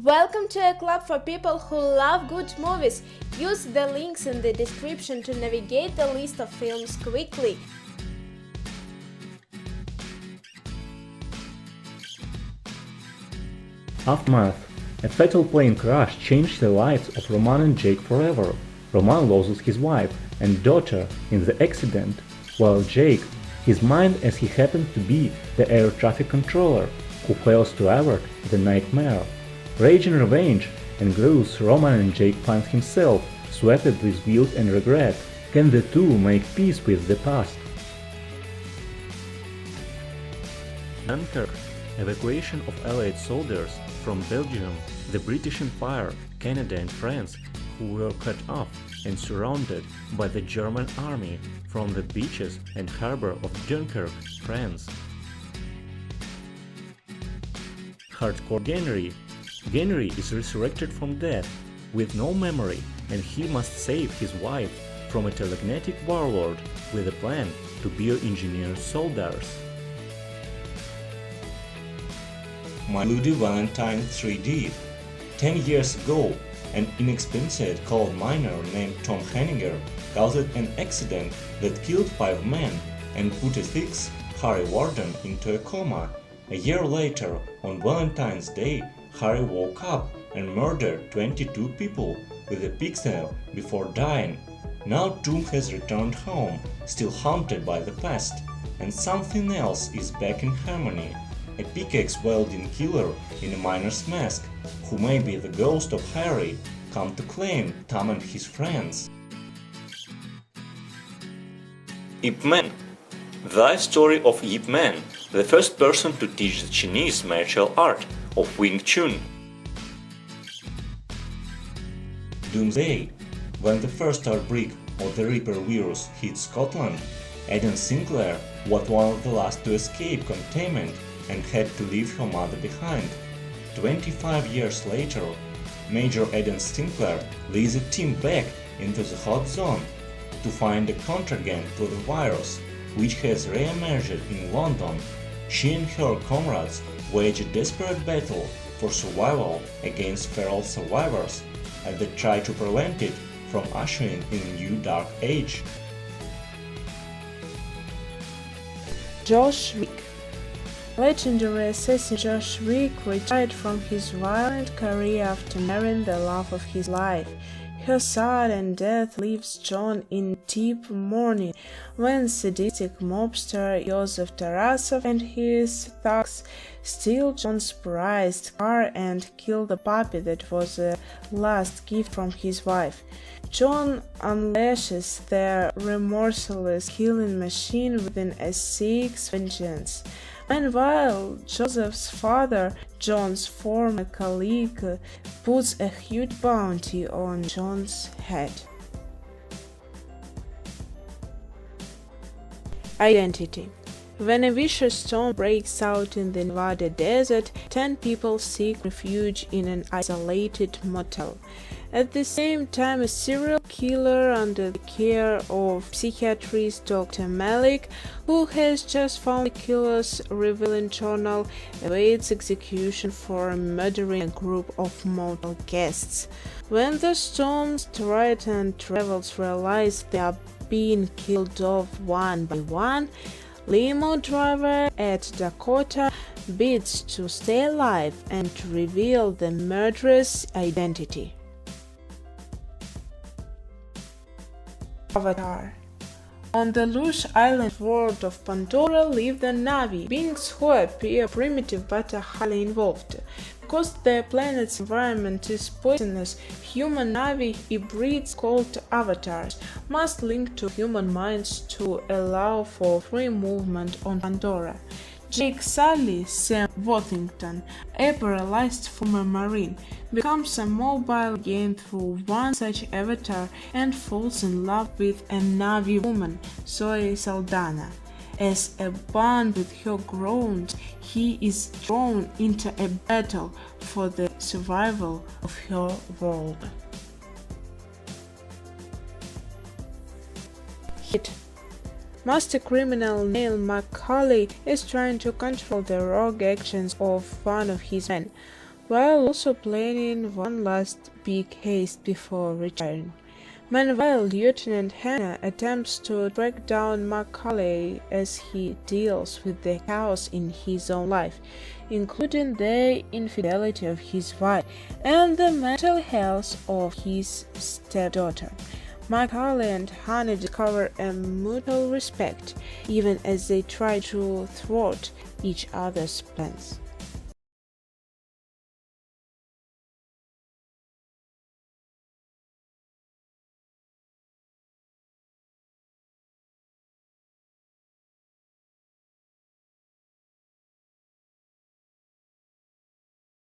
Welcome to a club for people who love good movies. Use the links in the description to navigate the list of films quickly. Aftermath. A fatal plane crash changed the lives of Roman and Jake forever. Roman loses his wife and daughter in the accident, while Jake, his mind as he happens to be the air traffic controller, who fails to avert the nightmare. Raging revenge and growth, Roman and Jake find himself swept with guilt and regret. Can the two make peace with the past? Dunkirk. Evacuation of Allied soldiers from Belgium, the British Empire, Canada and France, who were cut off and surrounded by the German army from the beaches and harbor of Dunkirk, France. Hardcore Genry. Genry is resurrected from death with no memory, and he must save his wife from a telegnetic warlord with a plan to bioengineer soldiers. Bloody Valentine 3D. 10 years ago, an inexperienced coal miner named Tom Henniger caused an accident that killed 5 men and put a 6th, Harry Warden, into a coma. A year later, on Valentine's Day, Harry woke up and murdered 22 people with a pixel before dying. Now Tom has returned home, still haunted by the past, and something else is back in harmony. A pickaxe-wielding killer in a miner's mask, who may be the ghost of Harry, come to claim Tom and his friends. Ip Man. The life story of Ip Man, the first person to teach the Chinese martial art of Wing Chun. Doomsday. When the first outbreak of the Reaper virus hit Scotland, Aidan Sinclair was one of the last to escape containment and had to leave her mother behind. 25 years later, Major Aidan Sinclair leads a team back into the hot zone to find a contragent to the virus, which has re-emerged in London. She and her comrades wage a desperate battle for survival against feral survivors, and they try to prevent it from ushering in a new dark age. Josh Wick. Legendary assassin Josh Wick retired from his violent career after marrying the love of his life. Her sudden death leaves John in deep mourning when sadistic mobster Joseph Tarasov and his thugs steal John's prized car and kill the puppy that was a last gift from his wife. John unleashes their remorseless killing machine within a seeks vengeance. Meanwhile, Joseph's father, John's former colleague, puts a huge bounty on John's head. Identity. When a vicious storm breaks out in the Nevada desert, 10 people seek refuge in an isolated motel. At the same time, a serial killer under the care of psychiatrist Dr. Malik, who has just found the killer's revealing journal, awaits execution for murdering a group of motel guests. When the storm's threatened travelers realize they are being killed off one by one, limo driver Ed Dakota bids to stay alive and to reveal the murderer's identity. Avatar. On the lush island world of Pandora live the Na'vi, beings who appear primitive but are highly involved. Because their planet's environment is poisonous, human Na'vi hybrids called avatars must link to human minds to allow for free movement on Pandora. Jake Sully, Sam Worthington, a paralyzed former Marine, becomes a mobile again through one such avatar and falls in love with a Na'vi woman, Zoe Saldana. As a bond with her grows, he is drawn into a battle for the survival of her world. Hit. Master criminal Neil McCauley is trying to control the rogue actions of one of his men, while also planning one last big haste before retiring. Meanwhile, Lieutenant Hannah attempts to track down Macaulay as he deals with the chaos in his own life, including the infidelity of his wife and the mental health of his stepdaughter. Macaulay and Hannah discover a mutual respect, even as they try to thwart each other's plans.